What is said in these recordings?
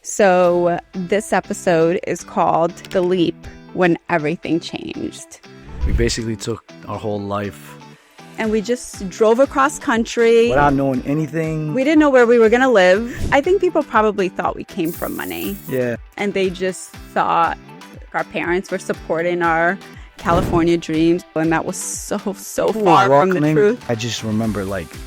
So this episode is called The Leap, When Everything Changed. We basically took our whole life And we just drove across country. without knowing anything. We didn't know where we were going to live. I think people probably thought we came from money. Yeah. And they just thought our parents were supporting our California dreams. And that was so People far were from the welcoming. truth. I just remember,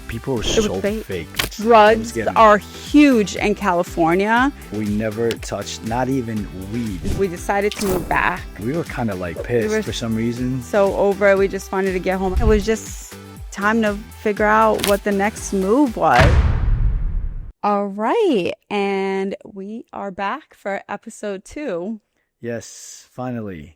people were was so fake. fake. Drugs are huge in California. We never touched, not even weed. We decided to move back. We were kind of pissed were- for some reason. So over it, we just wanted to get home. It was just time to figure out what the next move was. All right, and we are back for episode 2. Yes, finally.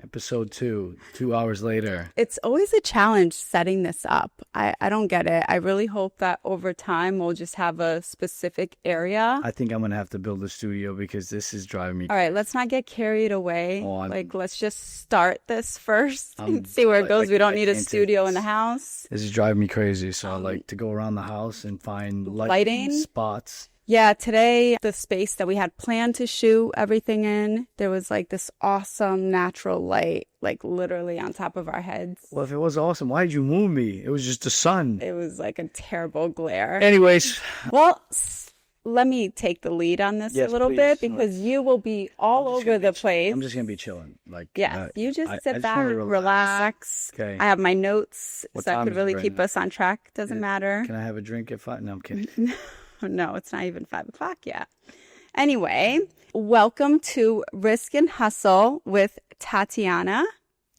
Episode 2, 2 hours later. It's always a challenge setting this up. I don't get it. I really hope that over time we'll just have a specific area. I think I'm going to have to build a studio because this is driving me. All right, let's not get carried away. Oh, Let's just start this first I'm- and see where it goes. We don't I need a can't do studio in this. the house. This is driving me crazy. So I like to go around the house and find Lighting? spots. Yeah, today, the space that we had planned to shoot everything in, there was this awesome natural light, literally on top of our heads. Well, if it was awesome, why did you move me? It was just the sun. It was a terrible glare. Anyways, Well, let me take the lead on this Yes, a little please. bit because you will be all over the place. I'm just going to be chilling. Yeah, you just I sit just back, wanna relax. Okay. I have my notes What so I time could is it really right keep now? us on track. Doesn't matter. Can I have a drink at 5? No, I'm kidding. No, it's not even 5 o'clock yet. Anyway, welcome to Risk and Hustle with Tatiana.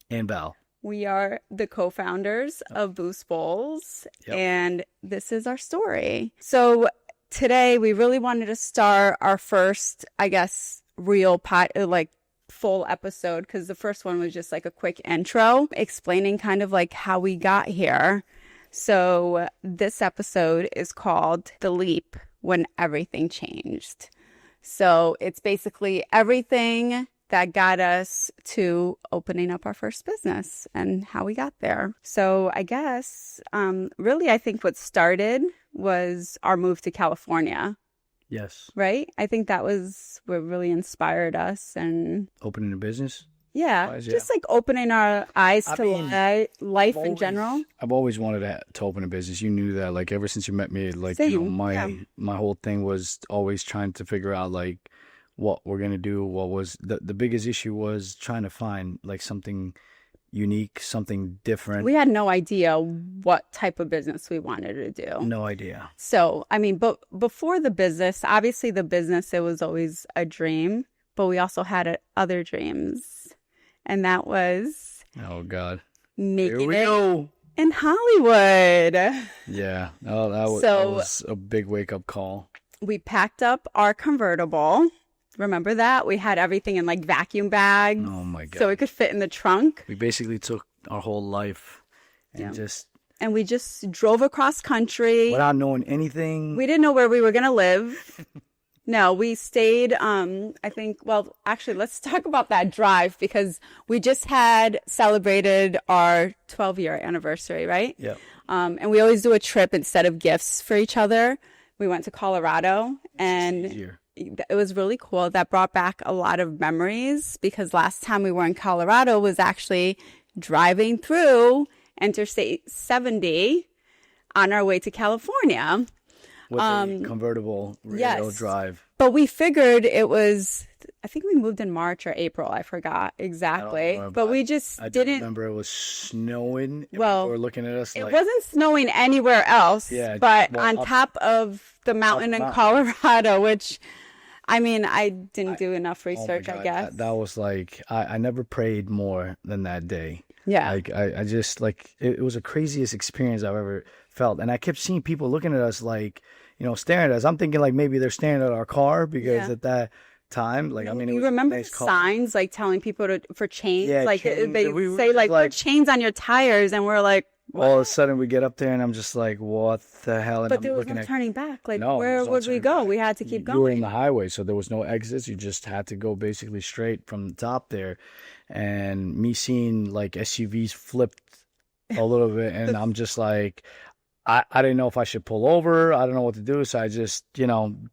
And Val. We are the co-founders of Boost Bowls, Yep. and this is our story. So today we really wanted to start our first, real full episode, because the first one was just a quick intro explaining kind of how we got here. So this episode is called The Leap, When Everything Changed. So it's basically everything that got us to opening up our first business and how we got there. So I guess, really, I think what started was our move to California, Yes. right? I think that was what really inspired us. And Opening a business. yeah, Wise, just opening our eyes I to mean, life in general. I've always wanted to open a business. You knew that, ever since you met me, Same, my yeah. my whole thing was always trying to figure out, what we're going to do. What was the biggest issue was trying to find, something unique, something different. We had no idea what type of business we wanted to do. No idea. So, but before the business, obviously the business, it was always a dream, but we also had other dreams. And that was Oh, God. Here making we it go. in Hollywood. Yeah. Oh, that So- was a big wake-up call. We packed up our convertible. Remember that? We had everything in vacuum bags. Oh, my God. So it could fit in the trunk. We basically took our whole life and Yeah. just And we just drove across country. without knowing anything. We didn't know where we were going to live. No, we stayed, actually, let's talk about that drive because we just had celebrated our 12-year anniversary, right? Yeah. And we always do a trip instead of gifts for each other. We went to Colorado and Easier. it was really cool. That brought back a lot of memories because last time we were in Colorado was actually driving through Interstate 70 on our way to California. With a convertible rear yes. drive. But we figured it was, I think we moved in March or April. I forgot exactly. remember, But we just I didn't. remember it was snowing. And Well, people were looking at us It like, wasn't snowing anywhere else, Yeah, but well, on up- top of the mountain in mountain. Colorado, which, I didn't do enough oh my research, I God, guess. That was I never prayed more than that day. Yeah. I just it was the craziest experience I've ever felt. And I kept seeing people looking at us staring at us. I'm thinking maybe they're staring at our car because Yeah. at that time, it you was remember a nice the car. signs for people for chains? Yeah, They chains. We were say just put chains on your tires, and we're like, All of a sudden we get up there and I'm just like, what the hell? And but I'm there was looking no at turning back. No, Where there's no would we turning go? back. We had to keep You were in going. the highway, so there was no exits. You just had to go basically straight from the top there. And me seeing SUVs flipped a little bit, and I'm just like, I didn't know if I should pull over. I don't know what to do. So I just,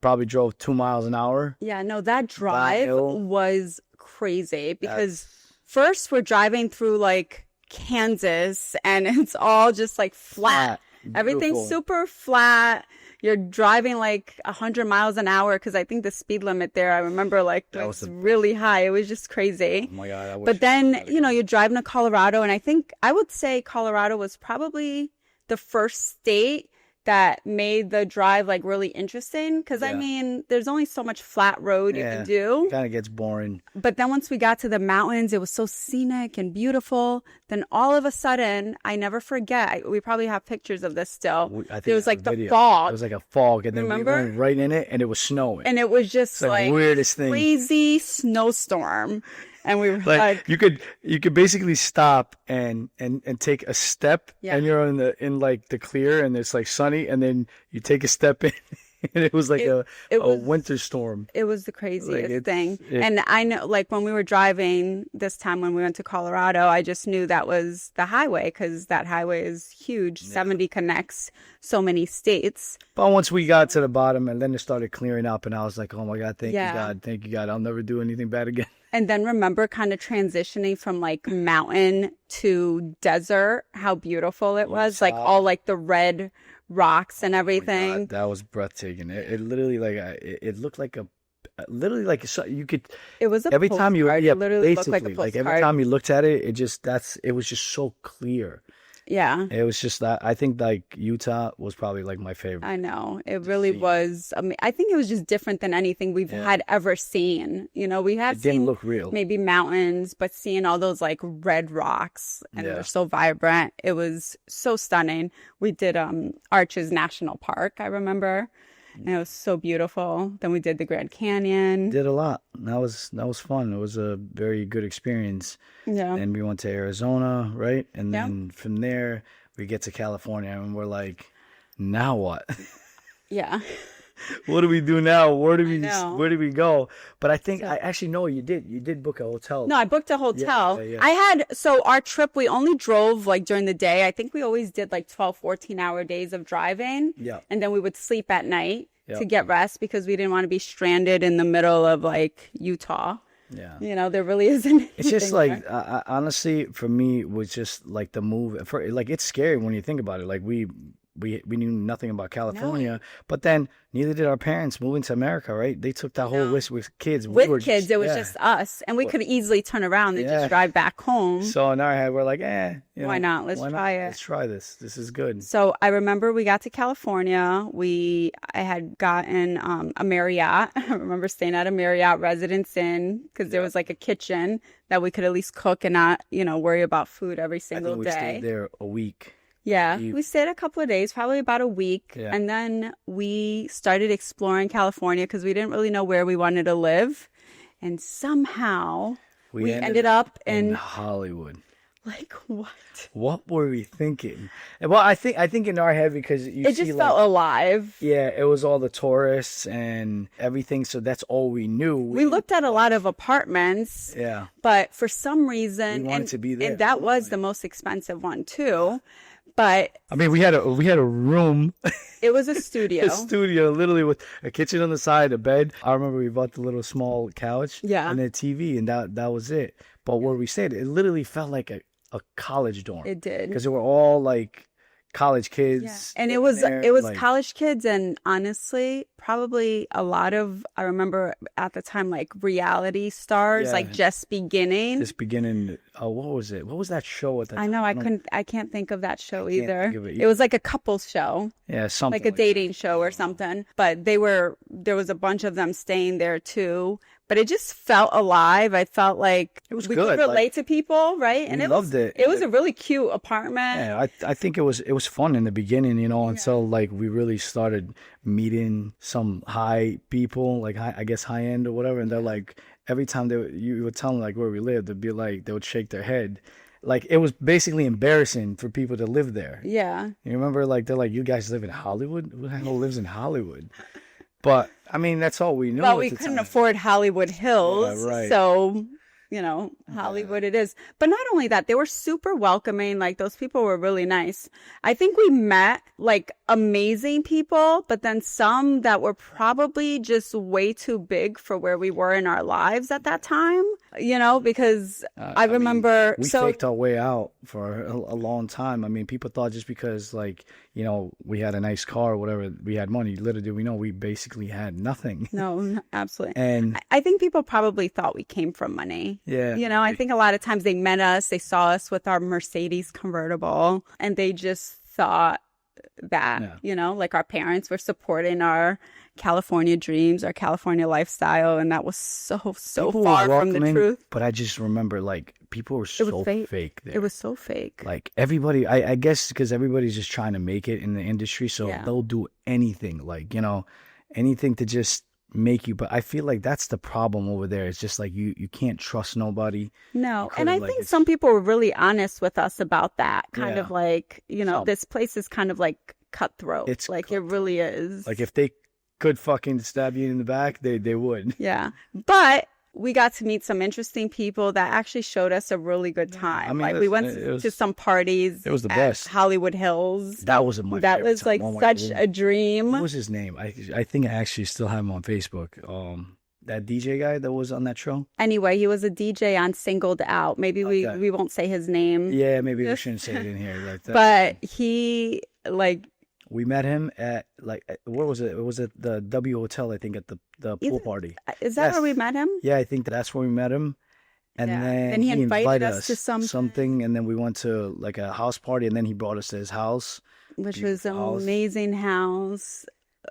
probably drove 2 miles an hour. Yeah, no, that drive Downhill. was crazy because first we're driving through like Kansas and it's all just like flat. Everything's Beautiful. super flat. You're driving like 100 miles an hour because I think the speed limit there, I remember like was really high. It was just crazy. Oh my God. But then, you're driving to Colorado, and I would say Colorado was probably the first state that made the drive like really interesting because I mean, there's only so much flat road you can do. It kind of gets boring. But then once we got to the mountains, it was so scenic and beautiful. Then all of a sudden, I never forget, we probably have pictures of this still. There was like the fog. It was like a fog, and then we went right in it, and it was snowing. And it was just like weirdest thing. Crazy snowstorm. And we were like you could basically stop and take a step, and you're in like the clear, and it's like sunny, and then you take a step in, and it was like a winter storm. It was the craziest thing. And I know, like when we were driving this time when we went to Colorado, I just knew that was the highway because that highway is huge. 70 connects so many states. But once we got to the bottom, and then it started clearing up, and I was like, oh my God, thank you God, I'll never do anything bad again. And then remember kind of transitioning from like mountain to desert, how beautiful it was. Like all like the red rocks and everything. Oh God, that was breathtaking. It literally like, it looked like literally like you could. It was every time you literally basically looked like a postcard. Every time you looked at it, it was just so clear. Yeah. It was just that I think like Utah was probably like my favorite. I know. It really was. I think it was just different than anything we've had ever seen. We had didn't look real. Maybe mountains, but seeing all those like red rocks and they're so vibrant. It was so stunning. We did Arches National Park, I remember. And it was so beautiful. Then we did the Grand Canyon. Did a lot. That was fun. It was a very good experience. Yeah. And we went to Arizona, right? And then from there we get to California, and we're like, now what? Yeah. What do we do now? Where do we go? But I think I actually know you did book a hotel. No, I booked a hotel. So our trip, we only drove like during the day. I think we always did like 12, 14-hour days of driving. Yeah. And then we would sleep at night to get rest because we didn't want to be stranded in the middle of like Utah. Yeah. There really isn't. It's just like, honestly, for me, it was just like the move. Like, it's scary when you think about it. Like, we knew nothing about California, but then neither did our parents moving to America, right? They took that whole risk with kids. It was just us, and we could easily turn around and just drive back home. So in our head, we're like, why not? Let's try it. Let's try this. This is good. So I remember we got to California. I had gotten a Marriott. I remember staying at a Marriott Residence Inn because there was like a kitchen that we could at least cook and not, worry about food every single day. We stayed there a week. Yeah, we stayed a couple of days, probably about a week. Yeah. And then we started exploring California because we didn't really know where we wanted to live. And somehow we ended up in Hollywood. Like what? What were we thinking? Well, I think in our head because it just felt alive. Yeah, it was all the tourists and everything. So that's all we knew. We looked at a lot of apartments. Yeah. But for some reason, we wanted to be there. And that was the most expensive one too. But I mean, we had a room. It was a studio. A studio, literally with a kitchen on the side, a bed. I remember we bought the little small couch, and a TV, and that was it. But where we stayed, it literally felt like a college dorm. It did, because they were all like college kids. Yeah. And it was like, college kids, and honestly, probably a lot of, I remember at the time, like reality stars, like just beginning. What was it? What was that show at the time? I know, I can't think of that show either. It was like a couples show. Yeah, something like a dating show or something. But there was a bunch of them staying there too. But it just felt alive. I felt like it was we good. Could relate to people, right? And we loved it. It was a really cute apartment. Yeah, I think it was fun in the beginning, until like we really started meeting some high people, like I guess high end or whatever, and they're like every time you would tell them like where we lived, they'd be like they would shake their head. Like it was basically embarrassing for people to live there. Yeah. You remember like they're like, you guys live in Hollywood? Who the hell lives in Hollywood? But I mean, that's all we knew. Well, we couldn't afford Hollywood Hills, right. So Hollywood it is. But not only that, they were super welcoming. Like, those people were really nice. I think we met like amazing people, but then some that were probably just way too big for where we were in our lives at that time, because I remember. We faked our way out for a long time. I mean, people thought just because, like, we had a nice car or whatever, we had money. Little did we know we basically had nothing. No, absolutely. And I think people probably thought we came from money. Yeah. I think a lot of times they met us, they saw us with our Mercedes convertible, and they just thought that, like our parents were supporting our California dreams, our California lifestyle, and that was so people far from the truth. But I just remember, like, people were so fake there. It was so fake. Like, everybody, I guess because everybody's just trying to make it in the industry, so they'll do anything, like, anything to just make you. But I feel like that's the problem over there. It's just like you can't trust nobody. No, and I think some people were really honest with us about that. Kind of like, this place is kind of like cutthroat. It's like cutthroat. It really is. Like, if they could fucking stab you in the back, they would. Yeah, but we got to meet some interesting people that actually showed us a really good time. I mean, like, we went to some parties. It was the best. Hollywood Hills. That was my That favorite was time. like such a dream. What was his name? I think I actually still have him on Facebook. That DJ guy that was on that show. Anyway, he was a DJ on Singled Out. Maybe we won't say his name. Yeah, maybe we shouldn't say it in here like that. But he we met him at, like, where was it? It was at the W Hotel, I think, at the pool party. Is that where we met him? Yeah, I think that's where we met him. And then he invited us to something, and then we went to like a house party, and then he brought us to his house, which was an amazing house.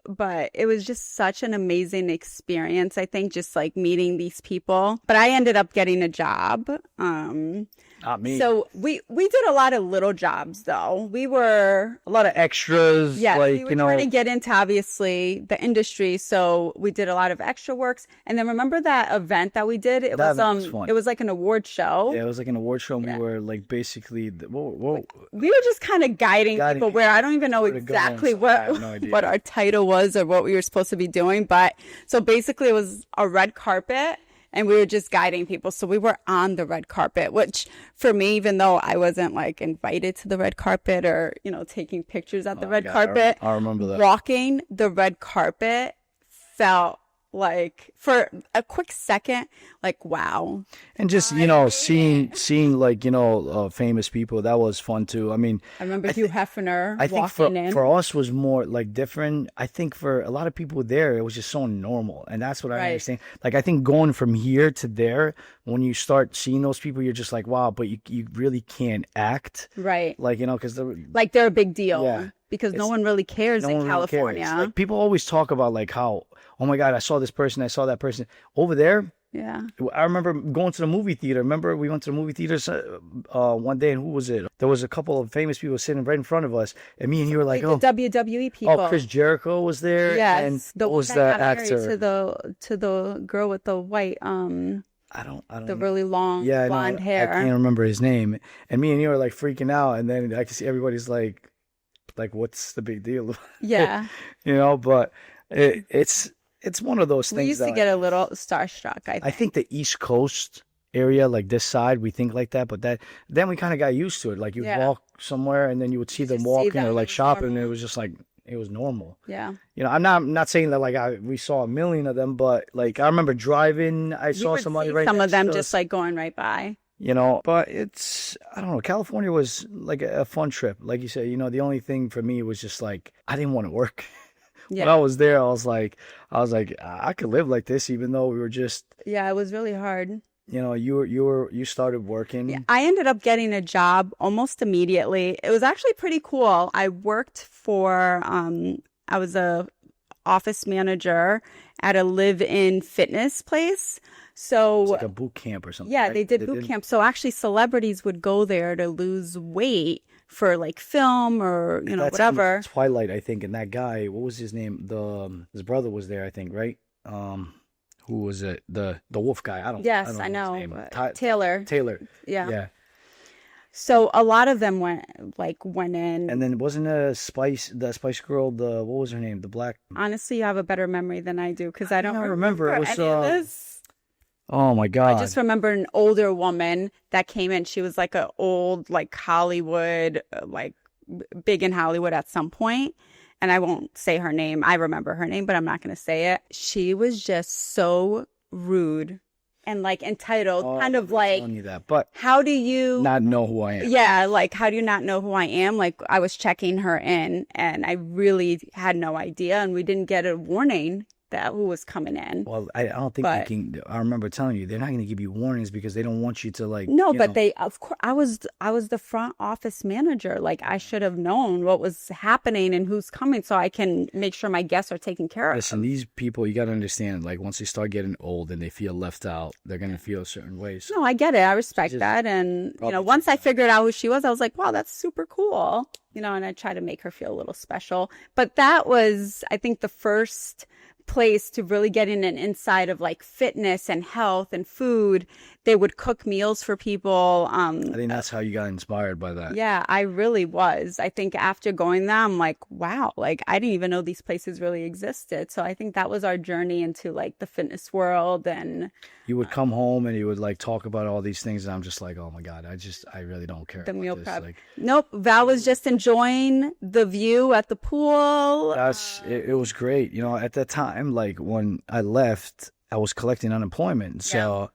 But it was just such an amazing experience, I think, just like meeting these people. But I ended up getting a job. Not me. So we did a lot of little jobs, though. We were a lot of extras. Yeah, like, we were trying to get into, obviously, the industry. So we did a lot of extra works. And then remember that event that we did? It was fun. It was like an award show. Yeah, it was like an award show. And we were like basically we were just kind of guiding people where I don't even know exactly what our title was or what we were supposed to be doing. But so basically it was a red carpet. And we were just guiding people. So we were on the red carpet, which for me, even though I wasn't like invited to the red carpet or, taking pictures at the red carpet, I remember that. Walking the red carpet felt like, for a quick second, like, wow. And just, seeing like, famous people, that was fun too. I mean, I remember Hugh Hefner I think walking in. For us was more like different. I think for a lot of people there, it was just so normal. And that's what I understand. Like, I think going from here to there, when you start seeing those people, you're just like, wow, but you really can't act. Right. Like, because they're a big deal. Yeah. Because no one really cares in California. Really cares. Like, people always talk about like how, oh my God, I saw this person, I saw that person. Over there, yeah. I remember going to the movie theater. Remember we went to the movie theaters one day, and who was it? There was a couple of famous people sitting right in front of us, and me and you were like, the WWE people. Oh, Chris Jericho was there. Yes, and the was that the got actor to the girl with the white I don't the really long blonde hair. I can't remember his name. And me and you were like freaking out, and then I could see everybody's like what's the big deal? Yeah. But it's one of those things. We used to get a little starstruck, I think the East Coast area, like this side, we think like that, but then we kind of got used to it. Like, you'd walk somewhere and then you would see them walking or like shopping, and it was just like, it was normal. Yeah. I'm not saying that like we saw a million of them, but like I remember driving, I saw somebody right some of them just like going right by. But I don't know, California was like a fun trip. Like you said, the only thing for me was just like, I didn't want to work. Yeah. When I was there, I was like, I could live like this, even though we were just. Yeah, it was really hard. You started working. Yeah, I ended up getting a job almost immediately. It was actually pretty cool. I worked for, I was a office manager at a live-in fitness place. So it's like a boot camp or something. Yeah, right? they did boot camp. So actually celebrities would go there to lose weight for like film or, whatever. Twilight, I think. And that guy, what was his name? His brother was there, I think, right? Who was it? The wolf guy. Yes, I know. Taylor. Yeah. So a lot of them went in. And then wasn't the Spice Girl, what was her name? The black. Honestly, you have a better memory than I do because I don't remember. It was any of this. Oh my I God. just remember an older woman that came in. She was like a old, like Hollywood, like big in Hollywood at some point. And I won't say her name. I remember her name, but I'm not going to say it. She was just so rude and like entitled, Oh, kind of I'm like, telling you that, but how do you, not know who I am. yeah, like, how do you not know who I am? Like, I was checking her in and I really had no idea. And we didn't get a warning that who was coming in. Well, I don't think But they can. I remember telling you they're not going to give you warnings because they don't want you to like. no, You but know, they, of course, I was the front office manager. Like, I should have known what was happening and who's coming so I can make sure my guests are taken care of. listen, these people you got to understand. Like once they start getting old and they feel left out, they're going to feel a certain way. So No, I get it. I respect Just that. And, you know, probably once check I figured out who she was, I was like, wow, that's super cool. You know, and I try to make her feel a little special. But that was, I think, the first place to really get in an inside of like fitness and health and food. They would cook meals for people. I think that's how you got inspired by that. Yeah, I really was. I think after going there, I'm like, wow, like I didn't even know these places really existed. So I think that was our journey into like the fitness world. And You would come home and you would like talk about all these things, and I'm just like, oh my God, I really don't care the about meal this. prep. Like Nope, Val was just enjoying the view at the pool. it was great. You know, at that time, like when I left, I was collecting unemployment, so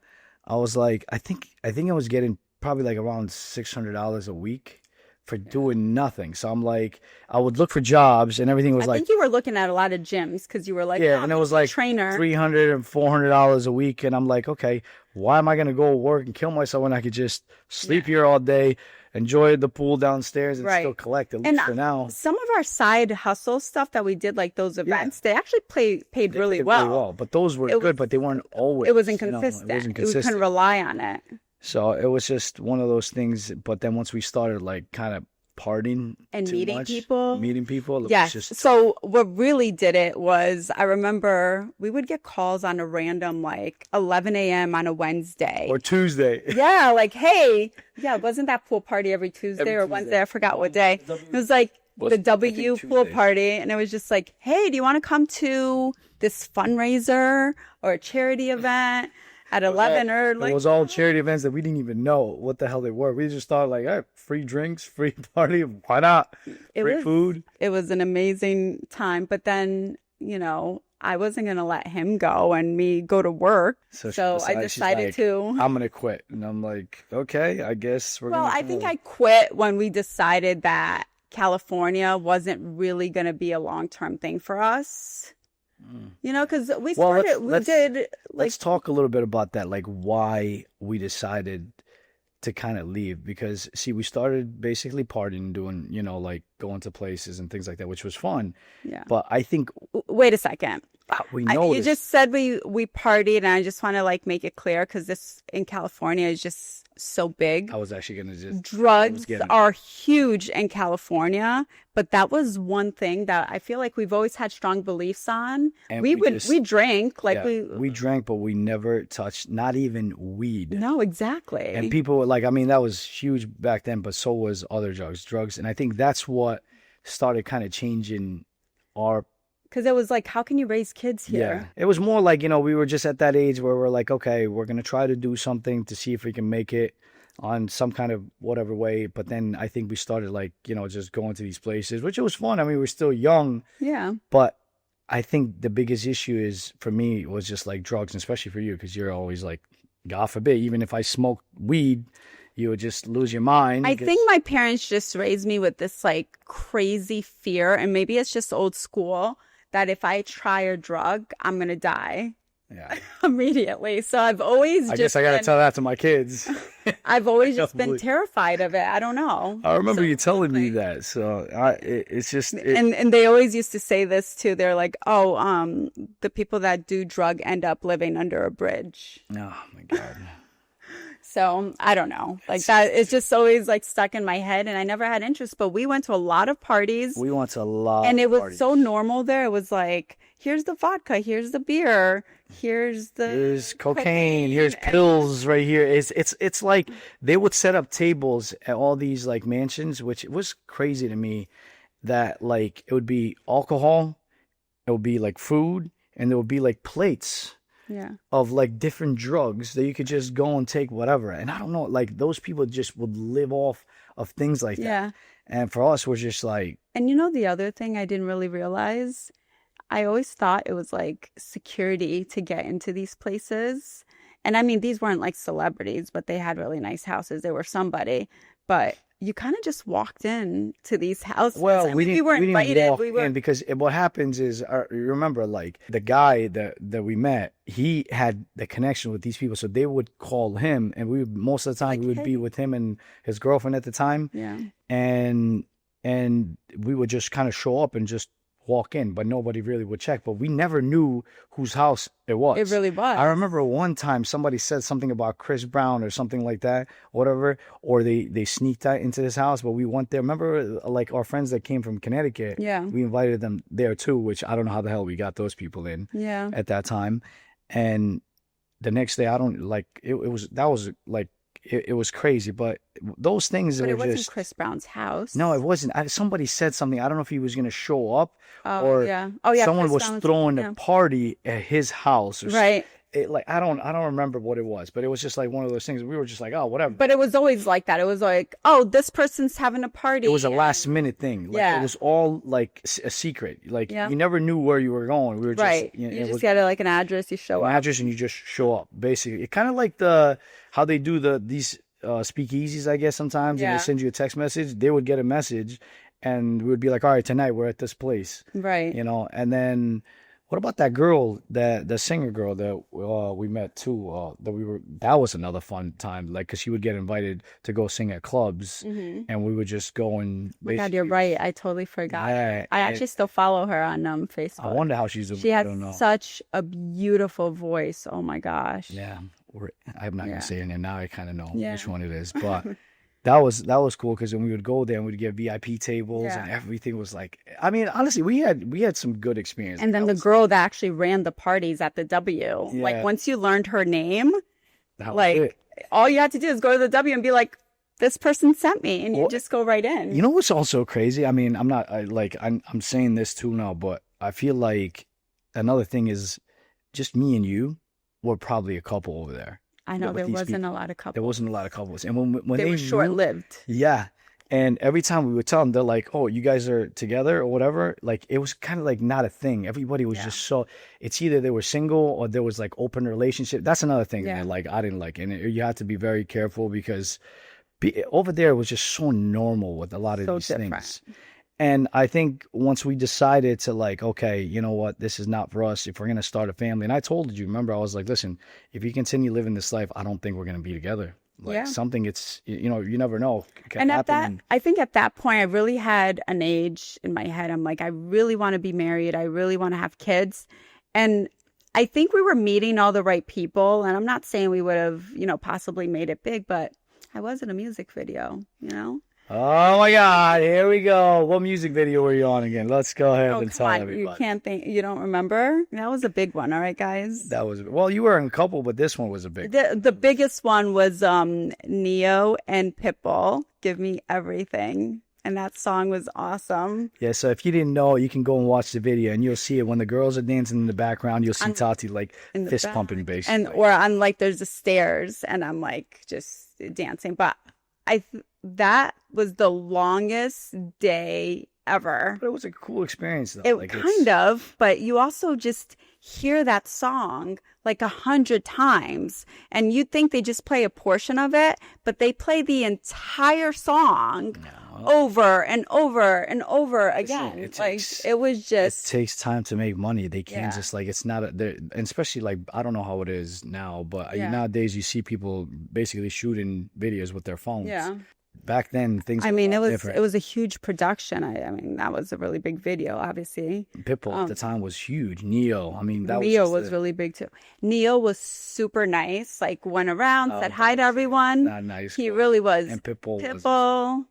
I was like, I think I was getting probably like around $600 a week for doing nothing. So I'm like, I would look for jobs, and everything was I like, think you were looking at a lot of gyms because you were like, yeah, oh, and it was I'm a like trainer. $300 and $400 a week, and I'm like, okay, why am I gonna go work and kill myself when I could just sleep here all day, enjoy the pool downstairs, and Right. still collect at And least for now. Some of our side hustle stuff that we did, like those events, they actually paid really Did well. but those were It good, but they weren't always. It wasn't you know, consistent. it wasn't We couldn't consistent. rely on it. So it was just one of those things. But then once we started like kind of partying And too meeting much, people. meeting people, it was Yes. just So what really did it was I remember we would get calls on a random like 11 a.m. on a Wednesday. or Tuesday. Yeah, like, hey, yeah, wasn't that pool party every Tuesday Every or Tuesday. Wednesday? I forgot what day. It was like Was- the I W think pool Tuesdays. party. And it was just like, hey, do you want to come to this fundraiser or a charity event at 11 or like, It was all charity events that we didn't even know what the hell they were. We just thought like, hey, free drinks, free party, why not? It Free was- food. it was an amazing time. But then, you know, I wasn't going to let him go and me go to work. So, she So I she's decided like, to. I'm gonna quit, and I'm like, okay, I guess we're Well, gonna. I think I quit when we decided that California wasn't really going to be a long-term thing for us. You know, because we Well, let's- started, we let's- did like, Let's talk a little bit about that, like why we decided to kind of leave. Because see, we started basically partying, doing, you know, like going to places and things like that, which was fun. yeah. But I think Wait a second. we You noticed. just said we partied, and I just want to like make it clear because this in California is just so big. I was actually gonna just. Drugs getting- are huge in California, but that was one thing that I feel like we've always had strong beliefs on. And we we would just- we drank like Yeah, we drank, but we never touched, not even weed. no, exactly. And people were like, I mean, that was huge back then, but so was other drugs. And I think that's what started kind of changing our. Because it was like, how can you raise kids Yeah. here? It was more like, you know, we were just at that age where we're like, okay, we're going to try to do something to see if we can make it on some kind of whatever way. But then I think we started like, you know, just going to these places, which it was fun. I mean, we're still young, Yeah. but I think the biggest issue is for me was just like drugs, and especially for you, because you're always like, God forbid, even if I smoke weed, you would just lose your mind. I because- think my parents just raised me with this like crazy fear, and maybe it's just old school that if I try a drug, I'm gonna die Yeah. immediately. So I've always I just guess I got to been, tell that to my kids. I've always just been Probably. terrified of it. I don't know. I remember you telling me that. So it's just. And they always used to say this too. They're like, oh, the people that do drug end up living under a bridge. Oh, my God. So I don't know, like that. It's just always like stuck in my head, and I never had interest. But we went to a lot of parties. We went to a lot And it of was parties. so normal there. It was like, here's the vodka, here's the beer, here's the Here's cocaine. Here's pills right here. It's like they would set up tables at all these like mansions, which was crazy to me. That like it would be alcohol, it would be like food, and there would be like plates Yeah. of like different drugs that you could just go and take whatever. And I don't know, like those people just would live off of things like that. Yeah. And for us, we're just like, And you know, the other thing I didn't really realize, I always thought it was like security to get into these places. And I mean, these weren't like celebrities, but they had really nice houses. They were somebody. But you kind of just walked in to these houses. well, I mean, we weren't invited. walk We were in because what happens is, you remember, like the guy that we met, he had the connection with these people, so they would call him, and we would, most of the time like, we would hey. be with him and his girlfriend at the time, Yeah. and we would just kind of show up and just walk in, but nobody really would check. But we never knew whose house it was. It really was. I remember one time somebody said something about Chris Brown or something like that, whatever, or they sneaked out into his house, but we went there. Remember, like our friends that came from Connecticut? Yeah. We invited them there too, which I don't know how the hell we got those people in Yeah. at that time. And the next day, I don't like it was like it was crazy, but those things But were it wasn't just Chris Brown's house. no, it wasn't. Somebody said something. I don't know if he was gonna show up Oh, or yeah. Oh, yeah. someone Chris was Brown's- throwing yeah. a party at his house. Or Right. like I don't remember what it was, but it was just like one of those things. We were just like, oh, whatever. But it was always like that. It was like, oh, this person's having a party. It was a last minute thing. Like, Yeah. it was all like a secret. Like Yeah. you never knew where you were going. We were just Right. you know, You it just was get like an address, you show an up. address and you just show up. Basically, it kind of like how they do these speakeasies, I guess sometimes, and Yeah. they send you a text message. They would get a message, and we would be like, all right, tonight we're at this place. Right. You know, and then what about that girl, the singer girl that we met too? That was another fun time, like, because she would get invited to go sing at clubs, and we would just go and Oh my God, you're right. I totally forgot. I actually still follow her on Facebook. I wonder how she's doing. She I has don't know. such a beautiful voice. Oh my gosh. Yeah, I'm not Yeah. gonna say her name now. I kind of know Yeah. which one it is, but that was cool because when we would go there and we'd get VIP tables Yeah. and everything was like. I mean, honestly, we had some good experience. And then the girl that actually ran the parties at the W, like Yeah. once you learned her name, that was like it. all you had to do is go to the W and be like, this person sent me, and you Well, just go right in. You know what's also crazy? I mean, I'm saying this too now, but I feel like another thing is just me and you were probably a couple over there. I know with there these wasn't people. a lot of couples. There wasn't a lot of couples, and when They were knew- short-lived. Yeah. And every time we would tell them, they're like, oh, you guys are together or whatever. Like, it was kind of like not a thing. Everybody was Yeah. just so, it's either they were single or there was like open relationship. That's another thing Yeah. that like I didn't like. And you have to be very careful because over there it was just so normal with a lot of So these different. things. And I think once we decided to like, okay, you know what, this is not for us. If we're going to start a family. And I told you, remember, I was like, listen, if you continue living this life, I don't think we're going to be together. Like Yeah. something, it's, you know, you never know. It can And at happen that, and- I think at that point, I really had an age in my head. I'm like, I really want to be married. I really want to have kids. And I think we were meeting all the right people. And I'm not saying we would have, possibly made it big, but I was in a music video, Oh my God, here we go. What music video were you on again? Let's go ahead Oh, and come tell on. everybody. You can't think, you don't remember? That was a big one. All right, guys. That was, well, you were in a couple, but this one was a big The biggest one was Neo and Pitbull, Give Me Everything. And that song was awesome. Yeah, so if you didn't know, you can go and watch the video and you'll see it. When the girls are dancing in the background, you'll see Tati like in the fist back. pumping basically. And or I'm like, there's the stairs and I'm like just dancing. But that was the longest day ever. But it was a cool experience though. It Like, kind of, but you also just hear that song like 100 times and you'd think they just play a portion of it, but they play the entire song over and over and over again. it Like takes- it was It just takes time to make money. They can't Yeah. just like, it's not and especially like, I don't know how it is now, but Yeah. nowadays you see people basically shooting videos with their phones. yeah. Back then, things I were mean, a it lot was different. it was a huge production. I mean, that was a really big video, obviously. Pitbull at the time was huge. Neo, I mean, that Neo was was really big too. Neo was super nice. Like went around, said hi to everyone. not nice. He but- really was. And Pitbull, was Pitbull,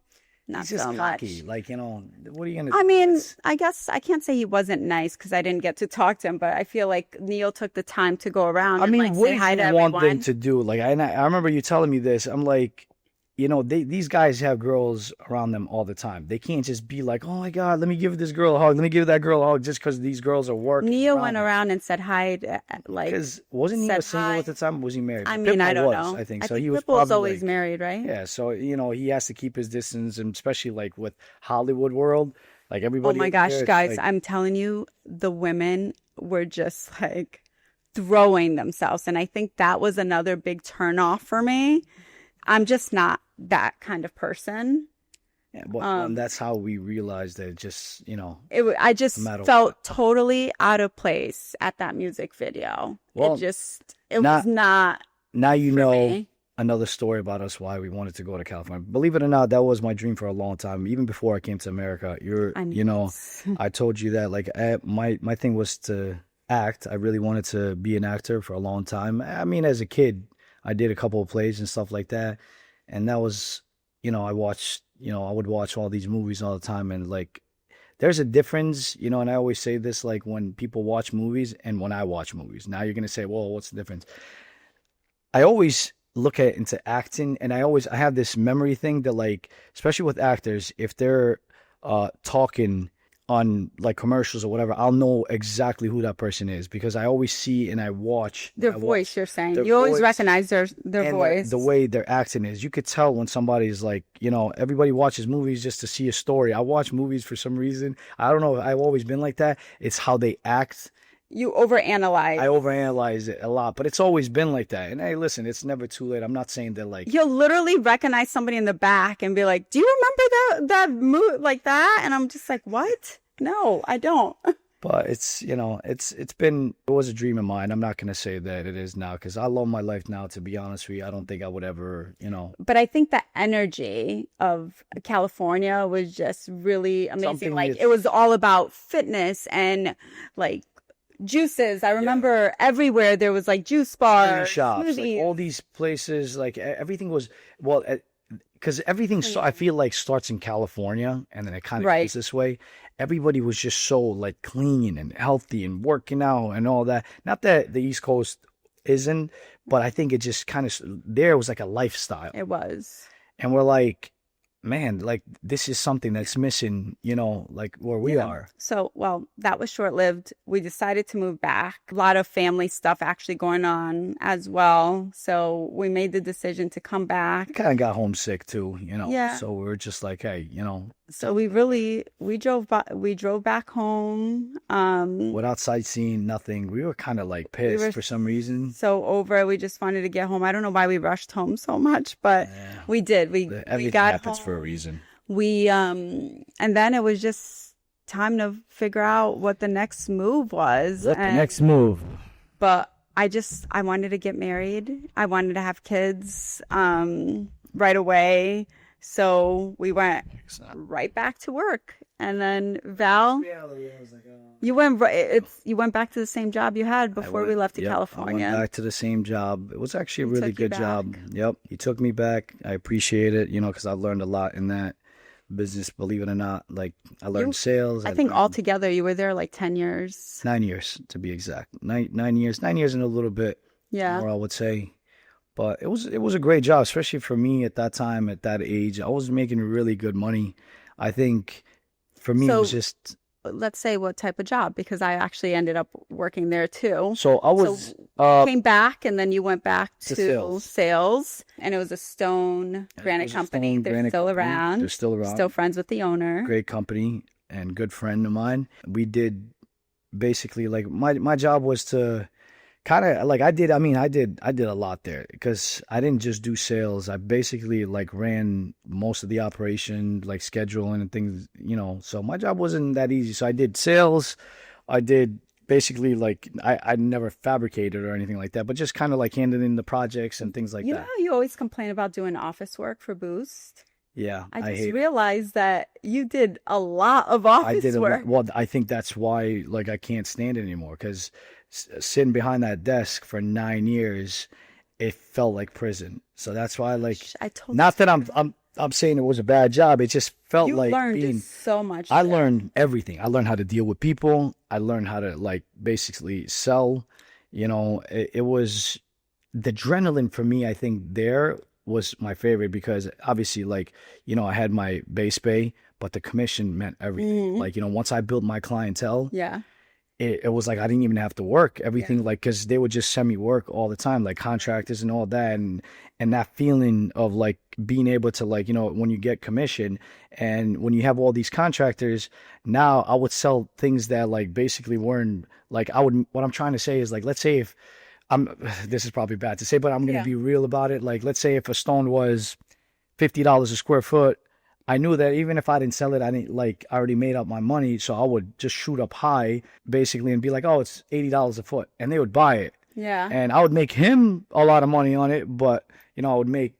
not he's just so much. cocky. Like, what are you gonna? I do? mean, It's- I guess I can't say he wasn't nice because I didn't get to talk to him, but I feel like Neo took the time to go around I and mean, like what say do hi you to want everyone. them to do? Like, I remember you telling me this. I'm like, these guys have girls around them all the time. They can't just be like, oh my God, let me give this girl a hug. Let me give that girl a hug just because these girls are working. Neo went around and said hi, like, because wasn't he said single hi. at the time? Or was he married? I mean, I Pitbull don't was, know. I think I so. think He was Pitbull's probably always like, married, right? yeah. So he has to keep his distance, and especially like with Hollywood world, like Oh everybody. my over gosh, there, it's guys, like, I'm telling you, the women were just like throwing themselves. And I think that was another big turnoff for me. I'm just not that kind of person. yeah, but that's how we realized that I just matter felt totally out of place at that music video. Well, it not- was not now you for know me. another story about us why we wanted to go to California. Believe it or not, that was my dream for a long time. Even before I came to America, I told you that like my thing was to act. I really wanted to be an actor for a long time. I mean, as a kid, I did a couple of plays and stuff like that, and that was, I would watch all these movies all the time, and like, there's a difference, and I always say this, like when people watch movies and when I watch movies. Now you're gonna say, well, what's the difference? I always look at into acting, and I have this memory thing that, like, especially with actors, if they're talking on like commercials or whatever, I'll know exactly who that person is because I always see and I watch Their voice, you're saying. their You always voice recognize their and voice. the way their acting is. You could tell when somebody's like, everybody watches movies just to see a story. I watch movies for some reason. I don't know. I've always been like that. It's how they act. You overanalyze. I overanalyze it a lot, but it's always been like that. And hey, listen, it's never too late. I'm not saying that like You'll literally recognize somebody in the back and be like, "Do you remember that move like that?" And I'm just like, "What? No, I don't." But it's it was a dream of mine. I'm not gonna say that it is now because I love my life now. To be honest with you, I don't think I would ever, But I think the energy of California was just really amazing. Something Like that's- it was all about fitness and like juices. I remember everywhere there was like juice bars, shops, like smoothies. all these places, like everything was because everything I feel like starts in California and then it kind of Right. goes this way. Everybody was just so like clean and healthy and working out and all that. Not that the East Coast isn't, but I think it just kind of there was like a lifestyle, It was. and we're like, man, like this is something that's missing, like where we are. So, well, that was short lived. We decided to move back. A lot of family stuff actually going on as well. So we made the decision to come back. Kind of got homesick too, Yeah. So we were just like, hey, So we drove back home. without sightseeing, nothing. We were kind of like pissed were for some reason. So over it. We just wanted to get home. I don't know why we rushed home so much, but Yeah. we did. We Everything got happens home. for a reason. And then it was just time to figure out what the next move was. And- move? But I wanted to get married. I wanted to have kids right away. So we went right back to work. And then Val, you went back to the same job you had before we left to I California. went back to the same job. It was actually a really took you good job. Yep, he took me back. I appreciate it, because I learned a lot in that business. Believe it or not, like I learned sales. I think learned altogether you were there like 10 years. 9 years to be exact. 9 years and a little bit Yeah. more, I would say. But it was a great job, especially for me at that time, at that age. I was making really good money. I think for me it was just. Let's say what type of job, because I actually ended up working there too. So I was Came back and then you went back to sales. sales, and it was a stone granite company. They're still around. They're still around. Still friends with the owner. Great company and good friend of mine. We did basically like my job was to kind of like I did a lot there because I didn't just do sales. I basically like ran most of the operation, like scheduling and things, so my job wasn't that easy. So I did sales. I did basically like I never fabricated or anything like that, but just kind of like handing in the projects and things like You that. know how you always complain about doing office work for Boost? Yeah, I just hate realized that you did a lot of office work. Well, I think that's why like I can't stand it anymore because sitting behind that desk for 9 years, it felt like prison. So that's why like I told not you. that I'm saying it was a bad job. It just felt You like learned so much. I there. learned everything. I learned how to deal with people. I learned how to like basically sell. It was the adrenaline for me. I think there was my favorite because obviously, like, you know, I had my base pay, but the commission meant everything. Like, you know, once I built my clientele, Yeah. it was like I didn't even have to work. Everything, like, because they would just send me work all the time, like contractors and all that, and that feeling of like being able to, like, you know, when you get commission and when you have all these contractors, now I would sell things that like basically weren't like I would. What I'm trying to say is, like, let's say if I'm this is probably bad to say, but I'm gonna Yeah. be real about it. Like, let's say if a stone was $50 a square foot, I knew that even if I didn't sell it, I didn't like I already made up my money, so I would just shoot up high basically and be like, oh, it's $80 a foot, and they would buy it, Yeah. and I would make him a lot of money on it, but you know I would make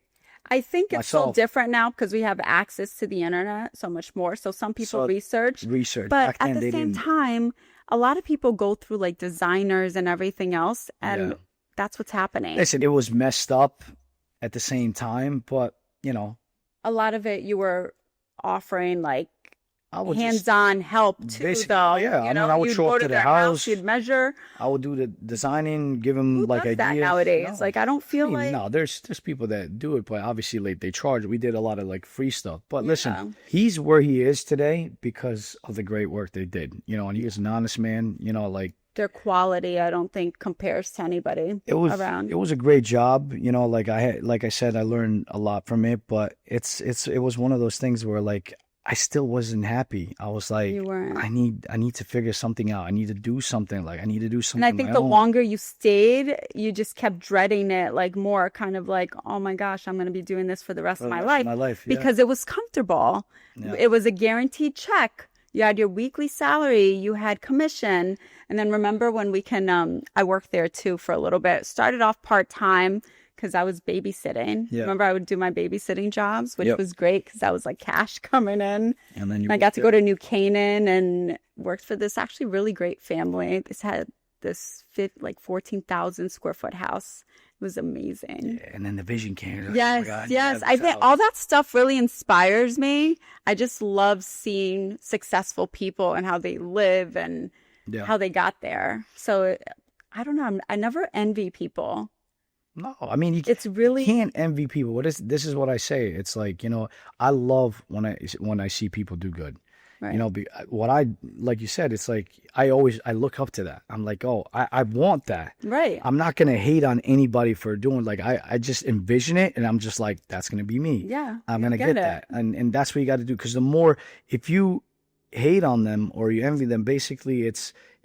I think it's so myself. different now because we have access to the internet so much more. So some people So research, research. but Back at then, the they same didn't. time, a lot of people go through like designers and everything else, and Yeah. that's what's happening. Listen, it was messed up at the same time, but you know A lot of it you were offering like I would just hands-on help too, basically, though. yeah, I You mean, know, I would you'd show go up to to the their house. you'd measure. I would do the designing, give them Who like does that ideas. nowadays? No. Like, I don't feel I mean, like no, there's people that do it, but obviously like they charge. We did a lot of like free stuff. But Yeah. listen, he's where he is today because of the great work they did. You know, and he was an honest man. You know, like their quality, I don't think compares to anybody it was around. it was a great job. You know, like like I said, I learned a lot from it. But it was one of those things where like I still wasn't happy. I was like, You weren't. I need to figure something out. I need to do something. Like I need to do And something. I on think my the own. longer you stayed, you just kept dreading it, like more kind of like, oh my gosh, I'm going to be doing this for the rest For of the my rest life. of my life, yeah. Because it was comfortable. Yeah. It was a guaranteed check. You had your weekly salary, you had commission. And then remember when we can, I worked there too for a little bit. Started off part-time because I was babysitting. Yeah. Remember I would do my babysitting jobs, which Yep. was great because that was like cash coming in. And then you And I got to go to New Canaan and worked for this actually really great family. This had this 14,000 square foot house. It was amazing. And then the vision came. Oh my Yes, God, yes. yeah, I think so- all that stuff really inspires me. I just love seeing successful people and how they live and Yeah. how they got there. So I don't know. I never envy people. No, I mean you It's really can't envy people. This is what I say. It's like, you know, I love when I see people do good. right. You know, what I like you said. It's like I look up to that. I'm like, oh, I want that. Right. I'm not gonna hate on anybody for doing like I just envision it, and I'm just like that's gonna be me. Yeah. I'm you gonna get get it. that, and that's what you got to do. Because the more if you hate on them or you envy them, basically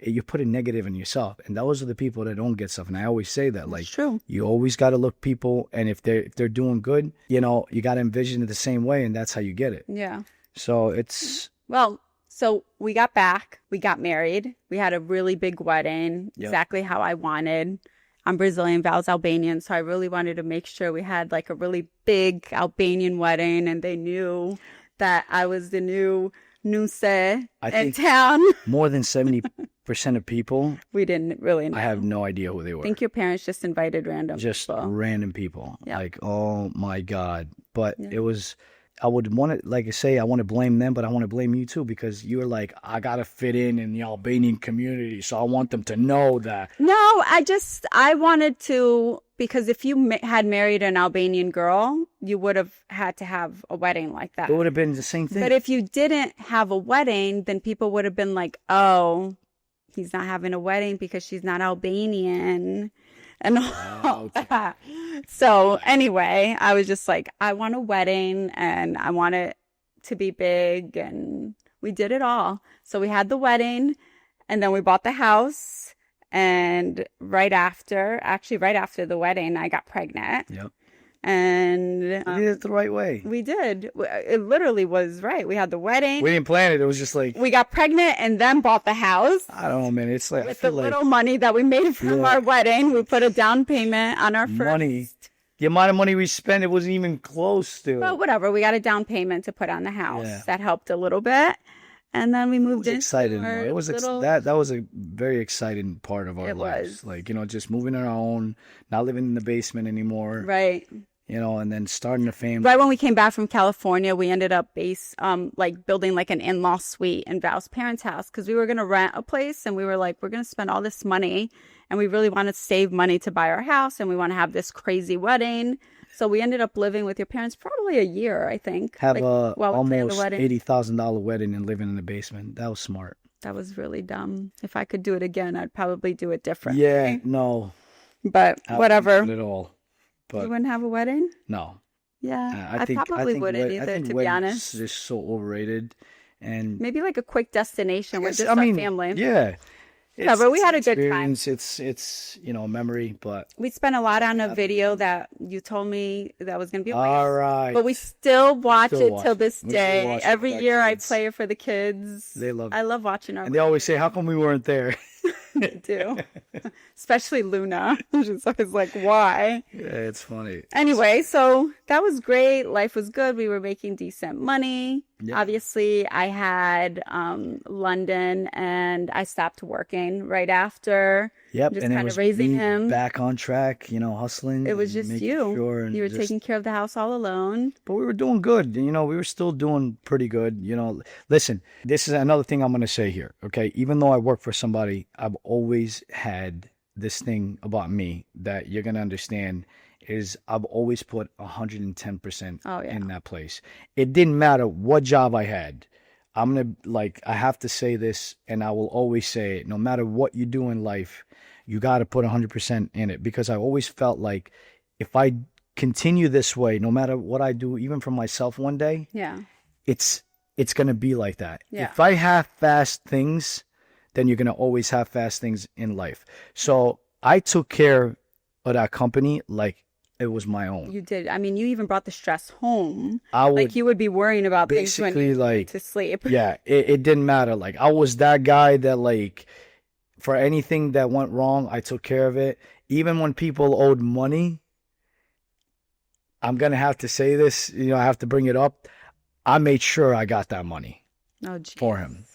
you put a negative in yourself, and those are the people that don't get stuff. And I always say that, like, It's true. you always got to look people, and if they're doing good, you know, you got to envision it the same way, and that's how you get it. Yeah. So it's Well, so we got back, we got married, we had a really big wedding, Yep. exactly how I wanted. I'm Brazilian, Val's Albanian, so I really wanted to make sure we had like a really big Albanian wedding, and they knew that I was the new Nuse in think- town. more than 70% of people. We didn't really know. I have no idea who they were. I think your parents just invited random Just people. random people. Yeah. Like, oh my God. But Yeah. it was, I would want to, like I say, I want to blame them, but I want to blame you too, because you're like, I got to fit in the Albanian community. So I want them to know that. No, I wanted to, because if you had married an Albanian girl, you would have had to have a wedding like that. It would have been the same thing. But if you didn't have a wedding, then people would have been like, oh, he's not having a wedding because she's not Albanian. And all okay. that. So anyway, I was just like, I want a wedding and I want it to be big. And we did it all. So we had the wedding and then we bought the house. And right after the wedding, I got pregnant. Yep. And We did it the right way. we did. It literally was right. We had the wedding. We didn't plan it. It was just like, We got pregnant and then bought the house I don't know, man. It's like, I with the feel like little money that we made from Yeah. our wedding. We put a down payment on our first. money. The amount of money we spent, it wasn't even close to. But whatever, we got a down payment to put on the house. Yeah. That helped a little bit. And then we It moved was in. exciting. Though. It was that was a very exciting part of our It lives. was. Like, you know, just moving on our own, not living in the basement anymore. Right. You know, and then starting a family. Right when we came back from California, we ended up building like an in-law suite in Val's parents' house because we were going to rent a place and we were like, we're going to spend all this money and we really want to save money to buy our house and we want to have this crazy wedding. So we ended up living with your parents probably a year, I think. Have like, a while we planned the almost wedding. $80,000 wedding and living in the basement. That was smart. That was really dumb. If I could do it again, I'd probably do it different. Yeah, no, But I whatever. wouldn't do it at all. You But wouldn't have a wedding? no, Yeah. I think probably wouldn't I either, think to be weddings honest. is just so overrated. And Maybe like a quick destination with yes, just I our mean, family. yeah, Yeah, but we it's had an a good time. experience. It's a memory. But We spent a lot on a video that you told me that was going to be a waste. all right, But we still watch Still it watch till it. this We still day. watch it Every with our year I kids. play it for the kids. They love I it. love watching our and they always say, "How come we weren't there?" They do. Especially Luna. She's always like, why? Yeah, it's funny. Anyway, so that was great. Life was good. We were making decent money. Yeah. Obviously, I had London and I stopped working right after. Yep, Just and it kind was of raising me him. back on track. Hustling. It was and just making you. Sure and You were just- taking care of the house all alone. But we were doing good. We were still doing pretty good. Listen, this is another thing I'm going to say here. Okay. Even though I work for somebody, I've always had this thing about me that you're going to understand is I've always put 110% Oh, yeah. in that place. It didn't matter what job I had. I have to say this, and I will always say it. No matter what you do in life, you got to put 100% in it, because I always felt like if I continue this way, no matter what I do, even for myself one day, Yeah. it's going to be like that. Yeah. If I half-fast things, then you're going to always half-fast things in life. So I took care of that company like it was my own. You did. I mean, you even brought the stress home. I would Like you would be worrying about things when basically you went like, to sleep. yeah, it didn't matter. Like I was that guy that like for anything that went wrong, I took care of it. Even when people owed money, I'm going to have to say this, I have to bring it up. I made sure I got that money Oh, geez. for him.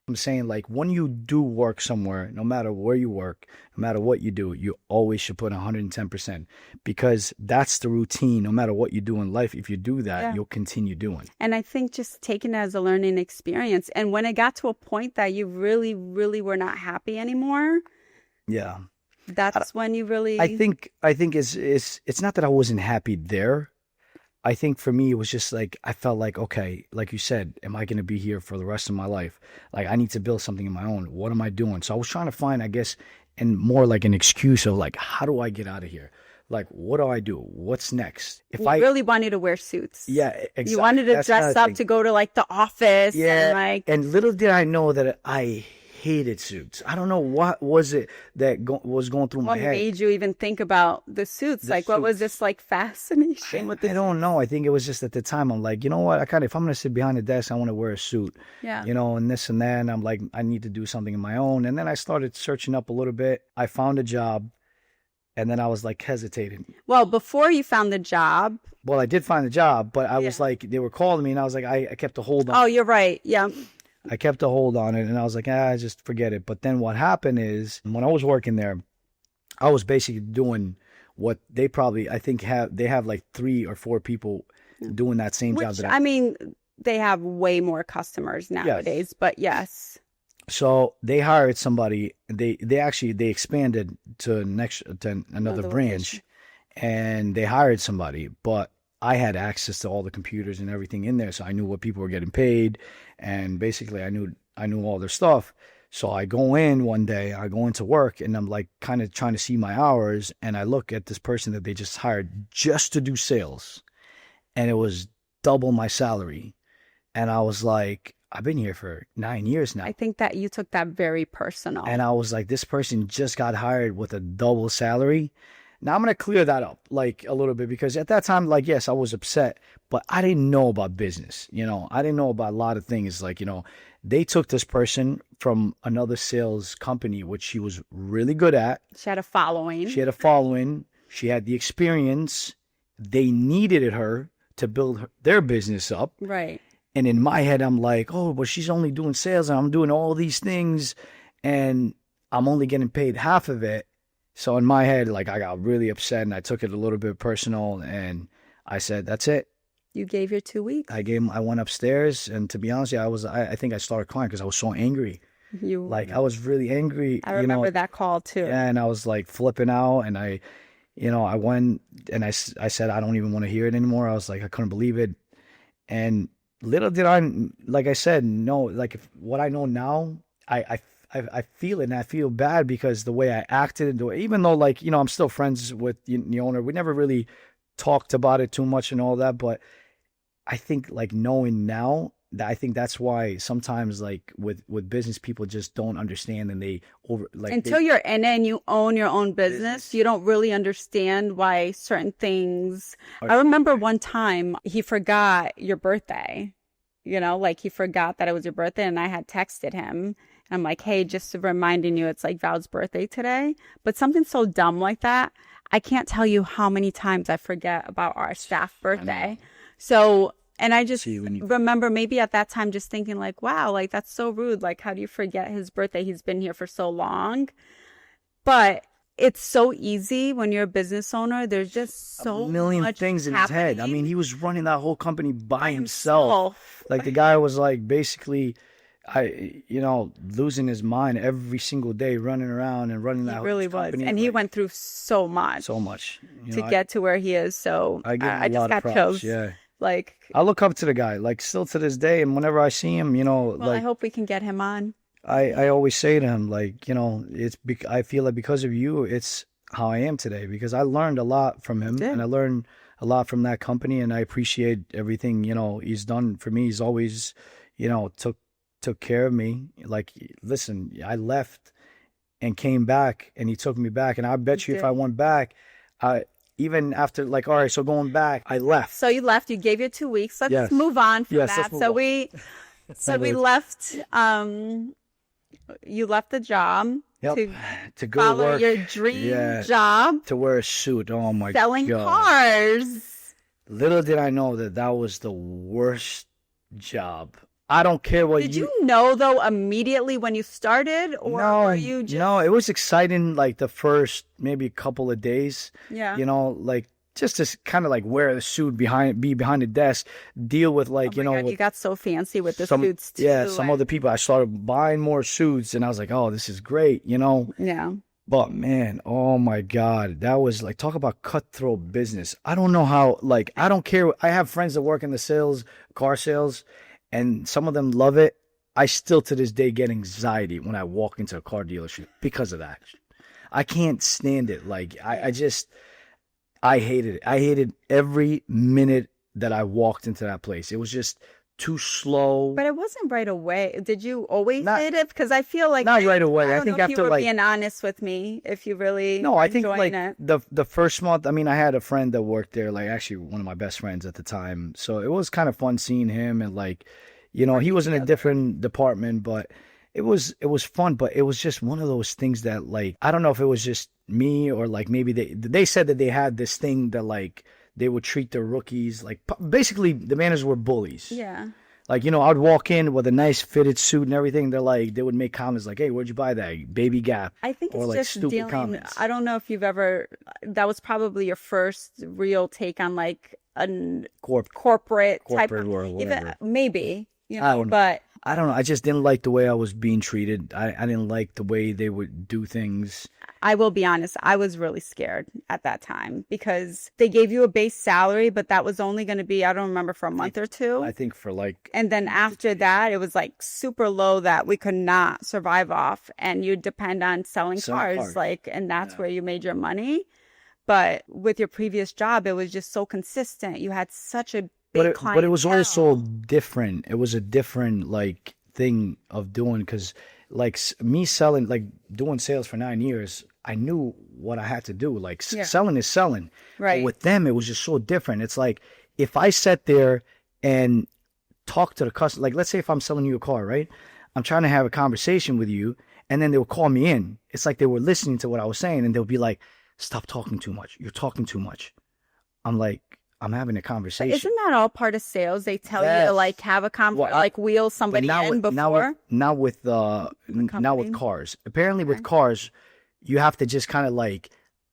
I'm saying, like, when you do work somewhere, no matter where you work, no matter what you do, you always should put 110%, because that's the routine. No matter what you do in life, if you do that, Yeah. you'll continue doing. And I think just taking it as a learning experience. And when it got to a point that you really, really were not happy anymore, Yeah. that's when you really. I think it's not that I wasn't happy there. I think for me, it was just like, I felt like, okay, like you said, am I going to be here for the rest of my life? Like, I need to build something of my own. What am I doing? So I was trying to find, I guess, and more like an excuse of like, how do I get out of here? Like, what do I do? What's next? If you really wanted to wear suits. yeah, exactly. You wanted to That's dress another up thing. to go to like the office. Yeah, And like, and little did I know that I hated suits. I don't know what was it that was going through my what head. made you even think about the suits? The Like, what was suits. this like fascination with the I don't know. I think it was just at the time, I'm like, you know what? If I'm going to sit behind the desk, I want to wear a suit, Yeah. and this and that. And I'm like, I need to do something of my own. And then I started searching up a little bit. I found a job, and then I was like hesitating. Well, before you found the job. Well, I did find a job, but I was Yeah. like, they were calling me, and I was like, I kept a hold on. Oh, you're right. Yeah. I kept a hold on it, and I was like, just forget it. But then what happened is, when I was working there, I was basically doing what they probably, I think, they have like 3 or 4 people doing that same job Which, that I mean, they have way more customers nowadays, but yes. So they hired somebody. They expanded to another Another branch, and they hired somebody. But I had access to all the computers and everything in there, so I knew what people were getting paid, and basically I knew all their stuff. So I go in one day, I go into work, and I'm like kind of trying to see my hours, and I look at this person that they just hired just to do sales, and it was double my salary, and I was like, I've been here for 9 years now. I think that you took that very personal. And I was like, this person just got hired with a double salary. Now I'm going to clear that up like a little bit, because at that time, like, yes, I was upset, but I didn't know about business. I didn't know about a lot of things. Like, they took this person from another sales company, which she was really good at. She had a following. She had a following. She had the experience. They needed her to build their business up. Right. And in my head, I'm like, oh, but she's only doing sales and I'm doing all these things and I'm only getting paid half of it. So in my head, like, I got really upset and I took it a little bit personal and I said, that's it. You gave your 2 weeks. I went upstairs, and to be honest, I think I started crying because I was so angry. I was really angry. I remember that call too. And I was like flipping out, and I you know, I went and I said, I don't even want to hear it anymore. I was like, I couldn't believe it. And little did I, like I said, no, like if, what I know now, I feel it and I feel bad because the way I acted, and the way, even though like, you know, I'm still friends with the owner. We never really talked about it too much and all that, but I think like knowing now that I think that's why sometimes like with business people just don't understand and they over like Until you're in it and you own your own business, you don't really understand why certain things. I remember one time he forgot your birthday, you know, like he forgot that it was your birthday and I had texted him. I'm like, hey, just reminding you, it's like Val's birthday today. But something so dumb like that, I can't tell you how many times I forget about our staff birthday. So, and I just remember maybe at that time just thinking like, wow, like that's so rude. Like, how do you forget his birthday? He's been here for so long. But it's so easy when you're a business owner. There's just so a million much things in happening. his head. I mean, he was running that whole company by himself. Like the guy was like basically losing his mind every single day, running around and running that really company. Was. And he went through so much to get to where he is. So I give him I a just lot got of props. chills. Yeah. Like I look up to the guy, like still to this day. And whenever I see him, you know, well, like I hope we can get him on. I always say to him, like, you know, I feel like because of you, it's how I am today, because I learned a lot from him and I learned a lot from that company, and I appreciate everything, you know, he's done for me. He's always, you know, took care of me. Like, listen, I left and came back and he took me back. And I bet you if I went back, even after like, all right, so going back, I left. So you left, you gave your 2 weeks. Let's move on from that. So we left, you left the job to go follow work your dream job. To wear a suit. Oh my God. Selling cars. Little did I know that was the worst job. I don't care what Did you know though immediately when you started, or were you just... No, it was exciting like the first maybe couple of days. Yeah. You know, like just to kind of like wear the suit be behind the desk, deal with like, God, you got so fancy with the suits too. Yeah, some other people. I started buying more suits and I was like, oh, this is great, you know? Yeah. But man, oh my God, that was like, talk about cutthroat business. I don't know how, like, I don't care. I have friends that work in the car sales, and some of them love it. I still to this day get anxiety when I walk into a car dealership because of that. I can't stand it. Like I hated it. I hated every minute that I walked into that place. It was just too slow. But it wasn't right away. Did you always hate it? Because I feel like not right away. I think after you were being honest with me, if you really I think like the first month. I mean, I had a friend that worked there, like actually one of my best friends at the time. So it was kind of fun seeing him, and like, you know, he was in a different department, but it was fun. But it was just one of those things that like, I don't know if it was just me or like maybe they said that they had this thing that like they would treat their rookies like basically the managers were bullies. Yeah. Like, you know, I'd walk in with a nice fitted suit and everything. They're like, they would make comments like, hey, where'd you buy that? Baby Gap. I think it's or like just stupid dealing. Comments. I don't know if you've ever, that was probably your first real take on like a corporate type of, or whatever. Maybe, you know, but I don't know. I just didn't like the way I was being treated. I didn't like the way they would do things. I will be honest, I was really scared at that time because they gave you a base salary, but that was only going to be, I don't remember, for a month or two. I think for like... And then after that, it was like super low that we could not survive off. And you depend on selling cars. Like, and that's where you made your money. But with your previous job, it was just so consistent. You had such a big clientele. But it was also different. It was a different like thing of doing, because like me selling, like doing sales for 9 years, I knew what I had to do. Like selling is selling. Right. But with them, it was just so different. It's like if I sat there and talked to the customer, like let's say if I'm selling you a car, right? I'm trying to have a conversation with you, and then they would call me in. It's like they were listening to what I was saying, and they'll be like, stop talking too much. You're talking too much. I'm like, I'm having a conversation. But isn't that all part of sales? They tell you to like have a like wheel somebody in before. Now with cars. Apparently with cars, you have to just kind of like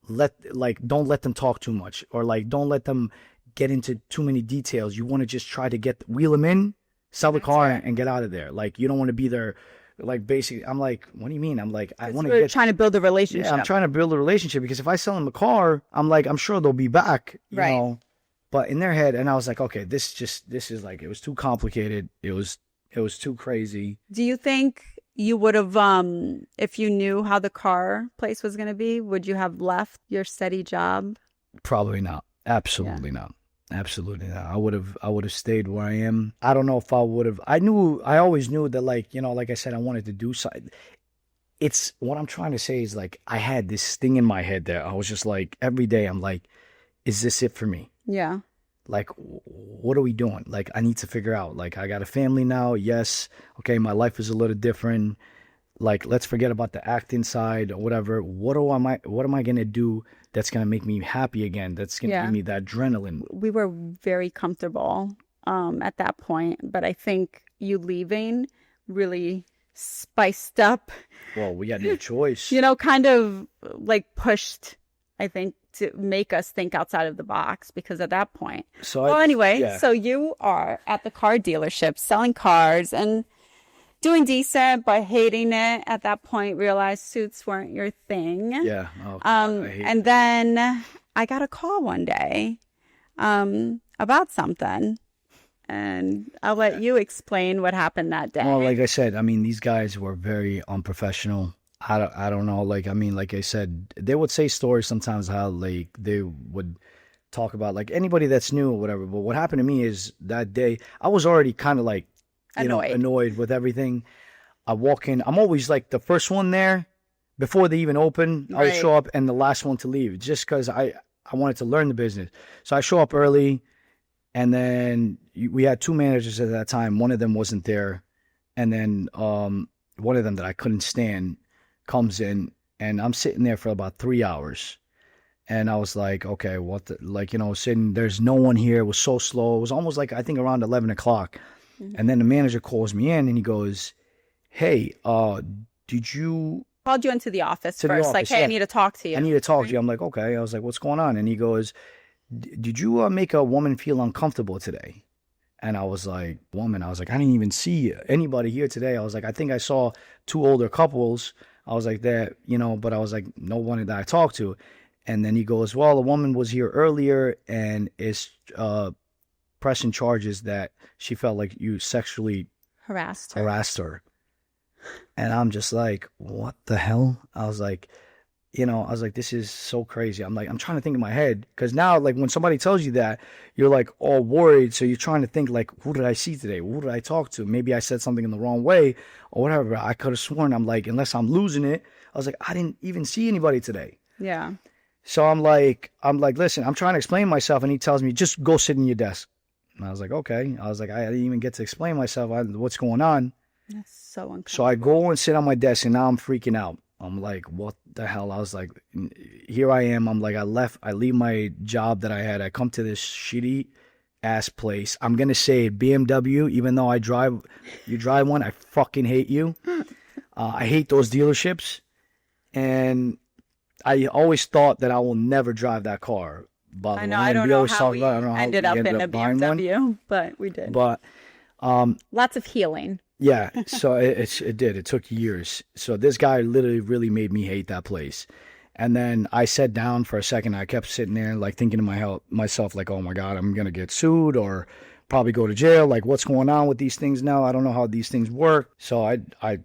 don't let them talk too much, or like don't let them get into too many details. You want to just try to wheel them in, sell the car, and get out of there. Like you don't want to be their like basically, I'm like, what do you mean? I'm like, I want to We're get. trying to build a relationship. Yeah, I'm trying to build a relationship because if I sell them a car, I'm like, I'm sure they'll be back, you Right. know. But in their head, and I was like, okay, this is like, it was too complicated. It was too crazy. Do you think you would have, if you knew how the car place was going to be, would you have left your steady job? Probably not. Absolutely not. Absolutely not. I would have stayed where I am. I don't know if I would have. I always knew that, like, you know, like I said, I wanted to do something. It's what I'm trying to say is like, I had this thing in my head that I was just like, every day I'm like, is this it for me? Yeah. Like, what are we doing? Like, I need to figure out, like, I got a family now. Yes. Okay. My life is a little different. Like, let's forget about the acting side or whatever. What am I going to do that's going to make me happy again? That's going to give me that adrenaline. We were very comfortable at that point, but I think you leaving really spiced up, Well, we had no choice. you know, kind of like pushed, I think, to make us think outside of the box, because at that point. So Well, anyway, yeah. so you are at the car dealership selling cars and doing decent, but hating it. At that point, realized suits weren't your thing. Yeah. Oh, I hate And then I got a call one day about something, and I'll let you explain what happened that day. Well, like I said, I mean, these guys were very unprofessional. I don't know. Like, I mean, like I said, they would say stories sometimes how, like, they would talk about, like, anybody that's new or whatever. But what happened to me is that day, I was already kind of like, you know, annoyed with everything. I walk in. I'm always like the first one there before they even open. I would Right. show up and the last one to leave, just because I wanted to learn the business. So I show up early, and then we had two managers at that time. One of them wasn't there, and then one of them that I couldn't stand comes in, and I'm sitting there for about 3 hours. And I was like, okay, what the, like, you know, sitting, there's no one here. It was so slow. It was almost like, I think around 11 o'clock. And then the manager calls me in and he goes, hey, did you... Called you into the office To the first, like, office, hey, I yeah. need to talk to you. I need to talk to you. I'm like, okay. I was like, what's going on? And he goes, did you make a woman feel uncomfortable today? And I was like, woman? I was like, I didn't even see anybody here today. I was like, I think I saw two older couples. I was like, that, you know, but I was like, no one that I talked to. And then he goes, well, a woman was here earlier and is pressing charges that she felt like you sexually harassed her. And I'm just like, what the hell? I was like, you know, I was like, this is so crazy. I'm like, I'm trying to think in my head, because now, like, when somebody tells you that, you're like all worried. So you're trying to think, like, who did I see today? Who did I talk to? Maybe I said something in the wrong way or whatever. I could have sworn, I'm like, unless I'm losing it, I was like, I didn't even see anybody today. Yeah. So I'm like, listen, I'm trying to explain myself. And he tells me, just go sit in your desk. And I was like, okay. I was like, I didn't even get to explain myself. What's going on? That's so uncomfortable. So I go and sit on my desk, and now I'm freaking out. I'm like, what the hell? I was like, here I am. I'm like, I leave my job that I had. I come to this shitty ass place. I'm going to say BMW, even though you drive one. I fucking hate you. I hate those dealerships. And I always thought that I will never drive that car. But I know. I don't know how we how ended up in a buying one. BMW, but we did. But Lots of healing. yeah, so it did. It took years. So this guy literally really made me hate that place. And then I sat down for a second. I kept sitting there, like, thinking to myself, like, oh my God, I'm going to get sued or probably go to jail. Like, what's going on with these things now? I don't know how these things work. So I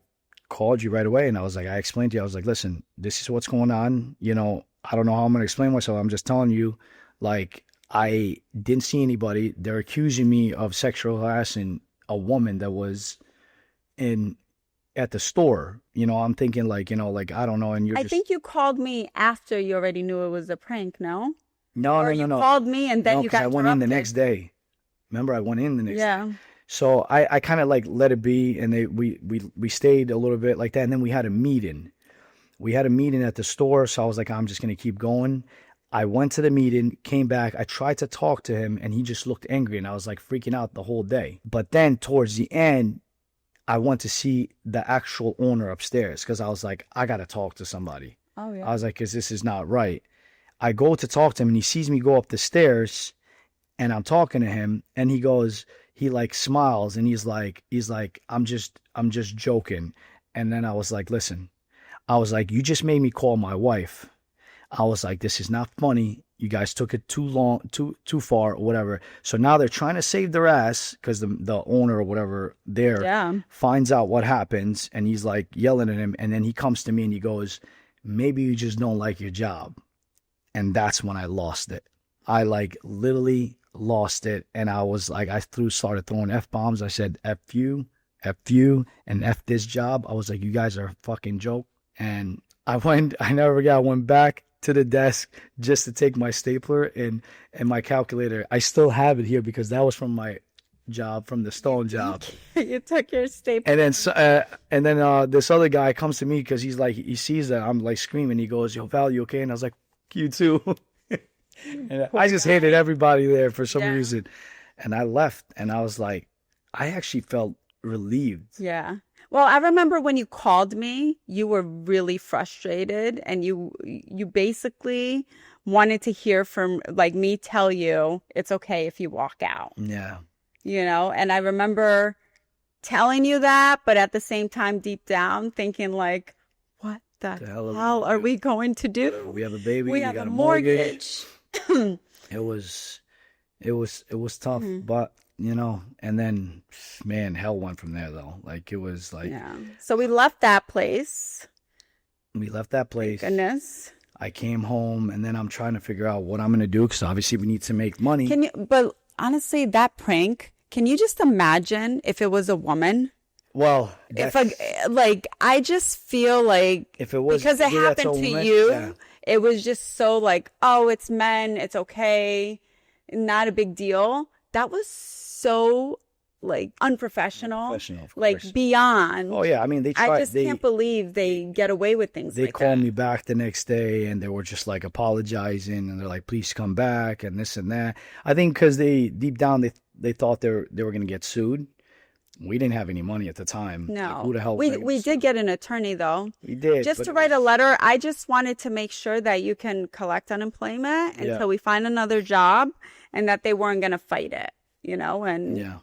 called you right away, and I was like, I explained to you. I was like, listen, this is what's going on. You know, I don't know how I'm going to explain myself. I'm just telling you, like, I didn't see anybody. They're accusing me of sexual harassing a woman that was at the store. You know, I'm thinking, like, you know, like, I don't know. And I think you called me after you already knew it was a prank, no? no. You called me and then No, you 'cause got I went in the interrupted. next day. Remember, I went in the next day. Yeah. So I kind of like let it be, and we stayed a little bit like that, and then we had a meeting. We had a meeting at the store, so I was like, I'm just gonna keep going. I went to the meeting, came back. I tried to talk to him, and he just looked angry, and I was like freaking out the whole day. But then towards the end, I went to see the actual owner upstairs, because I was like, I gotta talk to somebody. Oh, yeah. I was like, because this is not right. I go to talk to him, and he sees me go up the stairs, and I'm talking to him, and he like smiles, and he's like, I'm just joking. And then I was like, listen, I was like, you just made me call my wife. I was like, this is not funny. You guys took it too long, too far, or whatever. So now they're trying to save their ass because the owner or whatever there Yeah. finds out what happens, and he's like yelling at him. And then he comes to me and he goes, maybe you just don't like your job. And that's when I lost it. I like literally lost it. And I was like, started throwing F-bombs. I said, F you, and F this job. I was like, you guys are a fucking joke. And I went back to the desk just to take my stapler and my calculator. I still have it here because that was from my job, from the stone job. You took your staple. And then this other guy comes to me because he's like, he sees that I'm like screaming. He goes, yo, Val, you okay? And I was like, you too. And I just hated everybody there for some reason. And I left, and I was like, I actually felt relieved. Yeah. Well, I remember when you called me, you were really frustrated, and you basically wanted to hear from like me tell you it's okay if you walk out. Yeah. You know, and I remember telling you that, but at the same time, deep down, thinking like, what the hell are we going to do? We have a baby. We have a mortgage. It was tough, but you know, and then, man, hell went from there though. Like it was like, yeah. So we left that place. Thank Goodness. I came home, and then I'm trying to figure out what I'm going to do because obviously we need to make money. But honestly, that prank, can you just imagine if it was a woman? Well, I just feel like if it was because it happened to you, it was just so like, oh, it's men, it's okay, not a big deal. That was so like unprofessional, like beyond. Oh yeah, I mean I just can't believe they get away with things. They called me back the next day, and they were just like apologizing, and they're like, "Please come back," and this and that. I think because they deep down they thought they were going to get sued. We didn't have any money at the time. No, like, who the hell? We did get an attorney though. We did just to write a letter. I just wanted to make sure that you can collect unemployment until we find another job, and that they weren't going to fight it. You know, and